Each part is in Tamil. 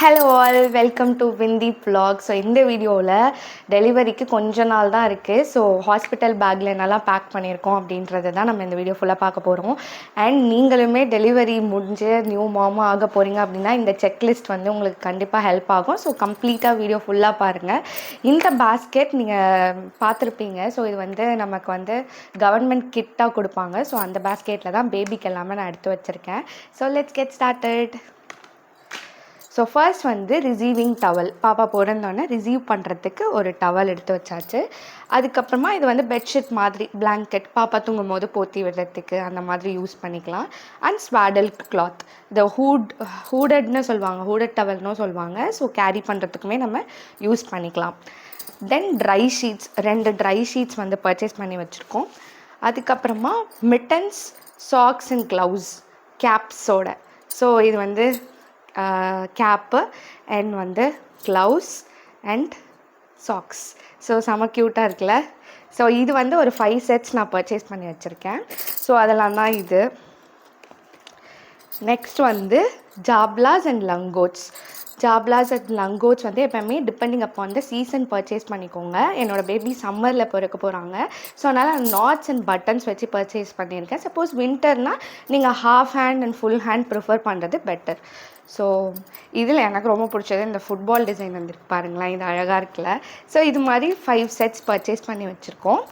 Hello all, welcome to Vindhi vlog. So இந்த வீடியோவில் டெலிவரிக்கு கொஞ்ச நாள் தான் இருக்குது. ஸோ ஹாஸ்பிட்டல் பேக்கில் என்னெல்லாம் பேக் பண்ணியிருக்கோம் அப்படின்றத தான் நம்ம இந்த வீடியோ ஃபுல்லாக பார்க்க போகிறோம். அண்ட் நீங்களுமே டெலிவரி முடிஞ்சு நியூ மாமா ஆக போகிறீங்க அப்படின்னா இந்த செக்லிஸ்ட் வந்து உங்களுக்கு கண்டிப்பாக ஹெல்ப் ஆகும். ஸோ கம்ப்ளீட்டாக வீடியோ ஃபுல்லாக பாருங்கள். இந்த பேஸ்கெட் நீங்கள் பார்த்துருப்பீங்க. ஸோ இது வந்து நமக்கு வந்து கவர்மெண்ட் கிட்டாக கொடுப்பாங்க. ஸோ அந்த பேஸ்கெட்டில் தான் பேபிக்கு எல்லாமே நான் எடுத்து வச்சுருக்கேன். So let's get started. So first வந்து ரிசீவிங் டவல், பாப்பா பிறந்தோடனே ரிசீவ் பண்ணுறதுக்கு ஒரு டவல் எடுத்து வச்சாச்சு. அதுக்கப்புறமா இது வந்து பெட்ஷீட் மாதிரி பிளாங்கெட், பாப்பா தூங்கும் போது போற்றி விடுறதுக்கு அந்த மாதிரி யூஸ் பண்ணிக்கலாம். அண்ட் ஸ்வாடல் கிளாத், இந்த ஹூடட்னு சொல்லுவாங்க, ஹூடட் டவல்னு சொல்லுவாங்க. ஸோ கேரி பண்ணுறதுக்குமே நம்ம யூஸ் பண்ணிக்கலாம். Then dry sheets, 2 dry sheets வந்து பர்ச்சேஸ் பண்ணி வச்சுருக்கோம். அதுக்கப்புறமா மிட்டன்ஸ், சாக்ஸ் அண்ட் க்ளவுஸ் கேப்ஸோட. ஸோ இது வந்து கேப்பு அண்ட் வந்து க்ளவுஸ் அண்ட் சாக்ஸ். ஸோ செம க்யூட்டாக இருக்குல்ல. ஸோ இது வந்து ஒரு 5 செட்ஸ் நான் பர்ச்சேஸ் பண்ணி வச்சுருக்கேன். ஸோ அதெல்லாம் தான் இது. நெக்ஸ்ட் வந்து ஜாப்லாஸ் அண்ட் லங்கோட்ஸ். ஜாப்லாஸ் அண்ட் லங்கோட்ஸ் வந்து எப்போவுமே டிபெண்டிங் அப்போ வந்து சீசன் பர்ச்சேஸ் பண்ணிக்கோங்க. என்னோடய பேபி சம்மரில் பிறக்க போகிறாங்க. ஸோ அதனால் நாட்ஸ் அண்ட் பட்டன்ஸ் வச்சு பர்ச்சேஸ் பண்ணியிருக்கேன். சப்போஸ் வின்டர்னால் நீங்கள் half hand and full hand prefer பண்ணுறது பெட்டர். ஸோ இதில் எனக்கு ரொம்ப பிடிச்சது இந்த ஃபுட்பால் டிசைன் வந்துருக்கு பாருங்களேன், இது அழகாக இருக்குல்ல. ஸோ இது மாதிரி 5 செட்ஸ் பர்ச்சேஸ் பண்ணி வச்சுருக்கோம்.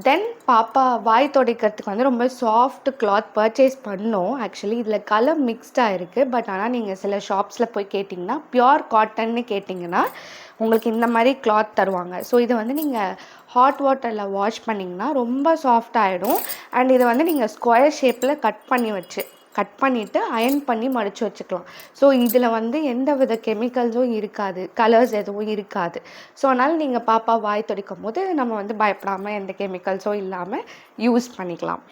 தென் பாப்பா வாய் துடைக்கிறதுக்கு வந்து ரொம்ப சாஃப்ட் கிளாத் பர்ச்சேஸ் பண்ணோம். ஆக்சுவலி இதில் கலர் மிக்ஸ்டாக இருக்குது. பட் ஆனால் நீங்கள் சில ஷாப்ஸில் போய் கேட்டிங்கன்னா பியோர் காட்டன்னு கேட்டிங்கன்னா உங்களுக்கு இந்த மாதிரி கிளாத் தருவாங்க. ஸோ இதை வந்து நீங்கள் ஹாட் வாட்டரில் வாஷ் பண்ணிங்கன்னா ரொம்ப சாஃப்ட் ஆகிடும். அண்ட் இதை வந்து நீங்கள் ஸ்கொயர் ஷேப்பில் கட் பண்ணிவிட்டு அயர்ன் பண்ணி மடித்து வச்சுக்கலாம். ஸோ இதில் வந்து எந்த வித கெமிக்கல்ஸும் இருக்காது, கலர்ஸ் எதுவும் இருக்காது. ஸோ அதனால் நீங்கள் பாப்பா வாய் துடைக்கும் போது நம்ம வந்து பயப்படாமல் எந்த கெமிக்கல்ஸும் இல்லாமல் யூஸ் பண்ணிக்கலாம்.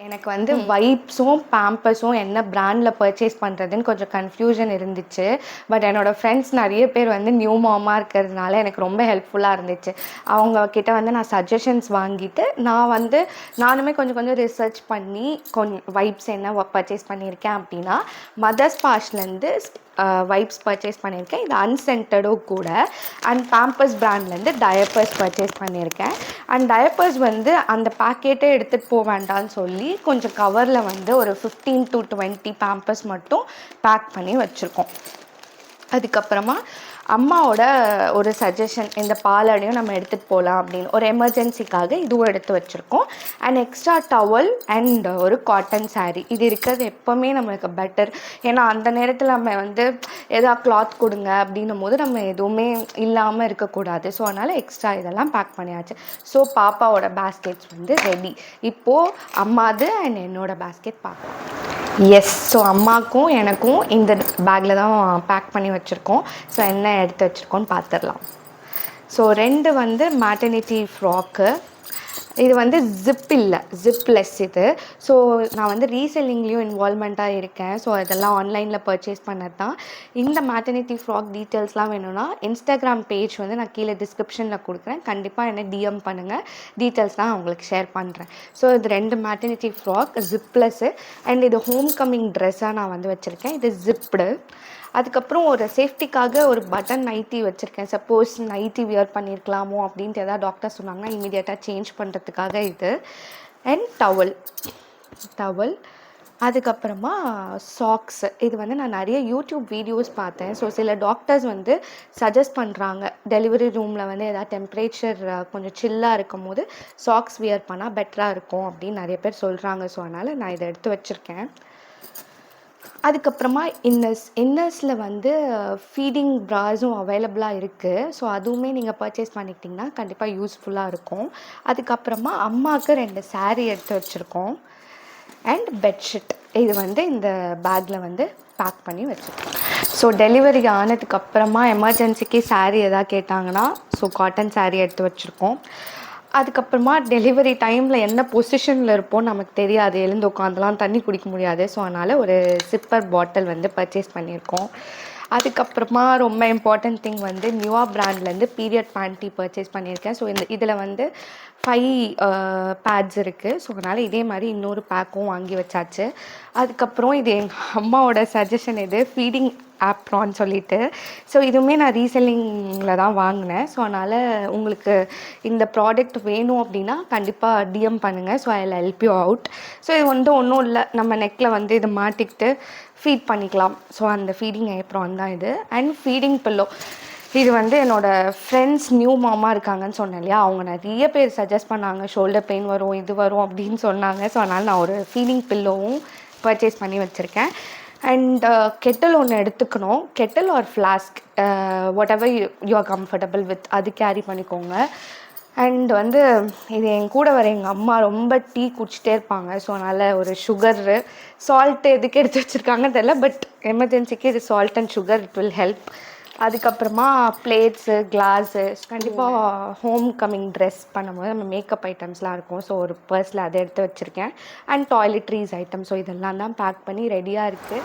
எனக்கு வந்து வைப்ஸும் பேம்பர்ஸும் என்ன பிராண்டில் பர்ச்சேஸ் பண்ணுறதுன்னு கொஞ்சம் கன்ஃபியூஷன் இருந்துச்சு. பட் என்னோடய ஃப்ரெண்ட்ஸ் நிறைய பேர் வந்து நியூ மாமாக இருக்கிறதுனால எனக்கு ரொம்ப ஹெல்ப்ஃபுல்லாக இருந்துச்சு. அவங்கக்கிட்ட வந்து நான் சஜஷன்ஸ் வாங்கிட்டு நானுமே கொஞ்சம் ரிசர்ச் பண்ணி வைப்ஸ் என்ன பர்ச்சேஸ் பண்ணியிருக்கேன் அப்படின்னா மதர்ஸ் பாஷ்லேருந்து வைப்ஸ் பர்ச்சேஸ் பண்ணியிருக்கேன். இது அன்சென்டடும் கூட. அண்ட் பேம்பர்ஸ் பிராண்ட்லேருந்து டயப்பர்ஸ் பர்ச்சேஸ் பண்ணியிருக்கேன். அண்ட் டயப்பர்ஸ் வந்து அந்த பேக்கெட்டே எடுத்துகிட்டு போக வேண்டாம்னு சொல்லி கொஞ்சம் கவரில் வந்து ஒரு 15 to 20 பேம்பர்ஸ் மட்டும் பேக் பண்ணி வச்சுருக்கோம். அதுக்கப்புறமா அம்மாவோட ஒரு சஜஷன், இந்த பாலாடையும் நம்ம எடுத்துகிட்டு போகலாம் அப்படின்னு ஒரு எமர்ஜென்சிக்காக இதுவும் எடுத்து வச்சுருக்கோம். அண்ட் எக்ஸ்ட்ரா டவல் அண்ட் ஒரு காட்டன் சாரீ, இது இருக்கிறது எப்போவுமே நம்மளுக்கு பெட்டர். ஏன்னா அந்த நேரத்தில் நம்ம வந்து எதாவது கிளாத் கொடுங்க அப்படின்னும் போது நம்ம எதுவுமே இல்லாமல் இருக்கக்கூடாது. ஸோ அதனால் எக்ஸ்ட்ரா இதெல்லாம் பேக் பண்ணியாச்சு. ஸோ பாப்பாவோட பேஸ்கெட்ஸ் வந்து ரெடி. இப்போது அம்மாது அண்ட் என்னோட பேஸ்கெட் பார்க்கலாம். எஸ், ஸோ அம்மாவுக்கும் எனக்கும் இந்த பேக்கில் தான் பேக் பண்ணி வச்சுருக்கோம். ஸோ என்ன எடுத்து வச்சுருக்கோன்னு பார்த்துடலாம். ஸோ 2 வந்து மேட்டர்னிட்டி ஃப்ராக்கு. இது வந்து ஜிப் இல்லை, ஜிப்லெஸ் இது. ஸோ நான் வந்து ரீசெல்லிங்லேயும் இன்வால்மெண்ட்டாக இருக்கேன். ஸோ இதெல்லாம் ஆன்லைனில் பர்ச்சேஸ் பண்ணது தான். இந்த மேட்டர்னிட்டி ஃப்ராக் டீட்டெயில்ஸ்லாம் வேணும்னா இன்ஸ்டாகிராம் பேஜ் வந்து நான் கீழே டிஸ்கிரிப்ஷனில் கொடுக்குறேன். கண்டிப்பாக என்ன டிஎம் பண்ணுங்கள், டீட்டெயில்ஸ்லாம் உங்களுக்கு ஷேர் பண்ணுறேன். ஸோ இது 2 மேட்டர்னிட்டி ஃப்ராக் ஜிப்லெஸ்ஸு. அண்ட் இது ஹோம் கம்மிங் ட்ரெஸ்ஸாக நான் வந்து வச்சுருக்கேன். இது ஜிப்டு. அதுக்கப்புறம் ஒரு சேஃப்டிக்காக ஒரு பட்டன் நைட்டி வச்சுருக்கேன். சப்போஸ் நைட்டி வியர் பண்ணியிருக்கலாமோ அப்படின்ட்டு எதாவது டாக்டர் சொன்னாங்கன்னா இமீடியட்டாக சேஞ்ச் பண்ணுறதுக்காக இது. And towel. அதுக்கப்புறமா சாக்ஸு. இது வந்து நான் நிறைய யூடியூப் வீடியோஸ் பார்த்தேன். ஸோ சில டாக்டர்ஸ் வந்து சஜஸ்ட் பண்ணுறாங்க, டெலிவரி ரூமில் வந்து எதாவது டெம்பரேச்சர் கொஞ்சம் சில்லாக இருக்கும் போது சாக்ஸ் வியர் பண்ணால் பெட்டராக இருக்கும் அப்படின்னு நிறைய பேர் சொல்கிறாங்க. ஸோ அதனால் நான் இதை எடுத்து வச்சுருக்கேன். அதுக்கப்புறமா இன்னர்ஸில் வந்து ஃபீடிங் ப்ராஸும் அவைலபிளாக இருக்குது. ஸோ அதுவுமே நீங்கள் பர்ச்சேஸ் பண்ணிக்கிட்டிங்கன்னா கண்டிப்பாக யூஸ்ஃபுல்லாக இருக்கும். அதுக்கப்புறமா அம்மாவுக்கு 2 சாரீ எடுத்து வச்சுருக்கோம். அண்ட் பெட்ஷீட், இது வந்து இந்த பேக்கில் வந்து பேக் பண்ணி வச்சுருக்கோம். ஸோ டெலிவரி ஆனதுக்கப்புறமா எமர்ஜென்சிக்கு சாரீ எதாவது கேட்டாங்கன்னா ஸோ காட்டன் சாரீ எடுத்து வச்சுருக்கோம். அதுக்கப்புறமா டெலிவரி டைமில் என்ன பொசிஷனில் இருப்போம் நமக்கு தெரியாது, எழுந்து உட்காந்துலாம் தண்ணி குடிக்க முடியாது. ஸோ அதனால் ஒரு சிப்பர் பாட்டில் வந்து பர்ச்சேஸ் பண்ணியிருக்கோம். அதுக்கப்புறமா ரொம்ப இம்பார்ட்டன்ட் திங் வந்து நியூவா பிராண்ட்லேருந்து பீரியட் பேண்ட்டி பர்ச்சேஸ் பண்ணியிருக்கேன். ஸோ இதில் வந்து 5 பேட்ஸ் இருக்குது. ஸோ அதனால் இதே மாதிரி இன்னொரு பேக்கும் வாங்கி வச்சாச்சு. அதுக்கப்புறம் இது எங்கள் அம்மாவோட சஜஷன், இது ஃபீடிங் ஆப்ரான்னு சொல்லிட்டு. ஸோ இதுவுமே நான் ரீசெல்லிங்கில் தான் வாங்கினேன். ஸோ அதனால் உங்களுக்கு இந்த ப்ராடக்ட் வேணும் அப்படின்னா கண்டிப்பாக டிஎம் பண்ணுங்கள். So I help you out. So இது வந்து ஒன்றும் இல்லை, நம்ம நெக்கில் வந்து இதை மாட்டிக்கிட்டு ஃபீட் பண்ணிக்கலாம். ஸோ அந்த ஃபீடிங் ஆப்ரான் தான் இது. அண்ட் ஃபீடிங் பில்லோ, இது வந்து என்னோடய ஃப்ரெண்ட்ஸ் நியூ மாமா இருக்காங்கன்னு சொன்னேன் இல்லையா, அவங்க நிறைய பேர் சஜஸ்ட் பண்ணாங்க, ஷோல்டர் பெயின் வரும் இது வரும் அப்படின்னு சொன்னாங்க. ஸோ அதனால் நான் ஒரு ஃபீடிங் பில்லோவும் பர்ச்சேஸ் பண்ணி வச்சுருக்கேன். அண்ட் கெட்டில் ஒன்று எடுத்துக்கணும், kettle or flask, whatever you are comfortable with, அது கேரி பண்ணிக்கோங்க. அண்ட் வந்து இது என் கூட வர எங்கள் அம்மா ரொம்ப டீ குடிச்சிட்டே இருப்பாங்க. ஸோ அதனால் ஒரு சுகரு சால்ட்டு எதுக்கு எடுத்து வச்சுருக்காங்கன்னு தெரியல, பட் எமர்ஜென்சிக்கு இது salt and sugar, it will help. அதுக்கப்புறமா பிளேட்ஸு, கிளாஸு, கண்டிப்பாக ஹோம் கம்மிங் ட்ரெஸ் பண்ணும்போது நம்ம மேக்கப் ஐட்டம்ஸ்லாம் இருக்கும். ஸோ ஒரு பர்ஸில் அதை எடுத்து வச்சுருக்கேன். And toiletries item. ஸோ இதெல்லாம் தான் பேக் பண்ணி ரெடியாக இருக்குது.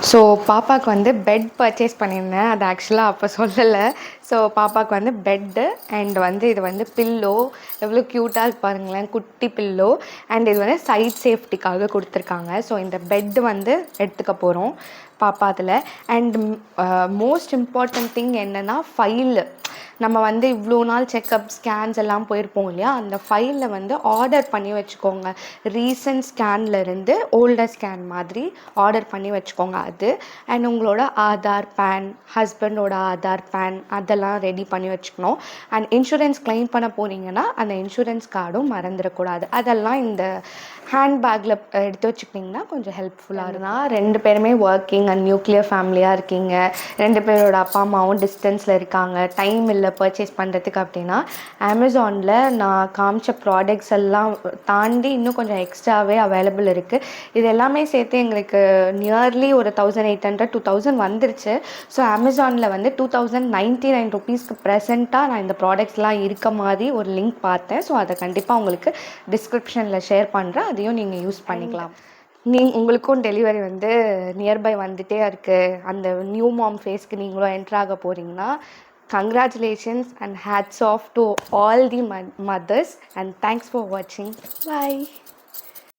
ஸோ பாப்பாவுக்கு வந்து பெட் பர்ச்சேஸ் பண்ணியிருந்தேன், அது ஆக்சுவலாக அப்போ சொல்லலை. ஸோ பாப்பாவுக்கு வந்து பெட்டு அண்ட் வந்து இது வந்து பில்லோ, எவ்வளோ க்யூட்டாக இருக்கு பாருங்களேன், குட்டி பில்லோ. அண்ட் இது வந்து சைட் சேஃப்டிக்காக கொடுத்துருக்காங்க. ஸோ இந்த பெட்டு வந்து எடுத்துக்க போகிறோம் பாப்பா அதில். அண்ட் மோஸ்ட் இம்பார்ட்டன்ட் திங் என்னென்னா ஃபைலு. நம்ம வந்து இவ்வளோ நாள் செக்கப் ஸ்கேன்ஸ் எல்லாம் போயிருப்போம் இல்லையா, அந்த ஃபைலில் வந்து ஆர்டர் பண்ணி வச்சுக்கோங்க. ரீசன்ட் ஸ்கேன்லேருந்து ஓல்டர் ஸ்கேன் மாதிரி ஆர்டர் பண்ணி வச்சுக்கோங்க அது. அண்ட் உங்களோட ஆதார், பேன், ஹஸ்பண்டோட ஆதார், பேன் அதெல்லாம் ரெடி பண்ணி வச்சுக்கணும். அண்ட் இன்சூரன்ஸ் கிளைம் பண்ண போகிறீங்கன்னா அந்த இன்சூரன்ஸ் கார்டும் மறந்துடக்கூடாது. அதெல்லாம் இந்த ஹேண்ட்பேக்கில் எடுத்து வச்சுக்கிட்டிங்கன்னா கொஞ்சம் ஹெல்ப்ஃபுல்லாக இருந்தால். 2 பேருமே ஒர்க்கிங் அண்ட் நியூக்ளியர் ஃபேமிலியாக இருக்கீங்க, 2 பேரோட அப்பா அம்மாவும் டிஸ்டன்ஸில் இருக்காங்க, டைம் இல்லை பர்ச்சேஸ் பண்ணுறதுக்கு அப்படின்னா, அமேசானில் நான் காமிச்ச ப்ராடக்ட்ஸ் எல்லாம் தாண்டி இன்னும் கொஞ்சம் எக்ஸ்ட்ராவே அவைலபிள் இருக்குது. இது எல்லாமே சேர்த்து எங்களுக்கு நியர்லி ஒரு 1800 2000 வந்துருச்சு. ஸோ அமேசானில் வந்து 2099 ருபீஸ்க்கு ப்ரெசென்ட்டாக நான் இந்த ப்ராடக்ட்ஸ்லாம் இருக்க மாதிரி ஒரு லிங்க் பார்த்தேன். ஸோ அதை கண்டிப்பாக உங்களுக்கு டிஸ்கிரிப்ஷனில் ஷேர் பண்ணுறேன், அதையும் நீங்கள் யூஸ் பண்ணிக்கலாம். உங்களுக்கும் டெலிவரி வந்து நியர்பை வந்துகிட்டே இருக்குது. அந்த நியூ மாம் ஃபேஸ்க்கு நீங்களும் என்ட்ராக போகிறீங்கன்னா congratulations and hats off to all the mothers, and thanks for watching. Bye.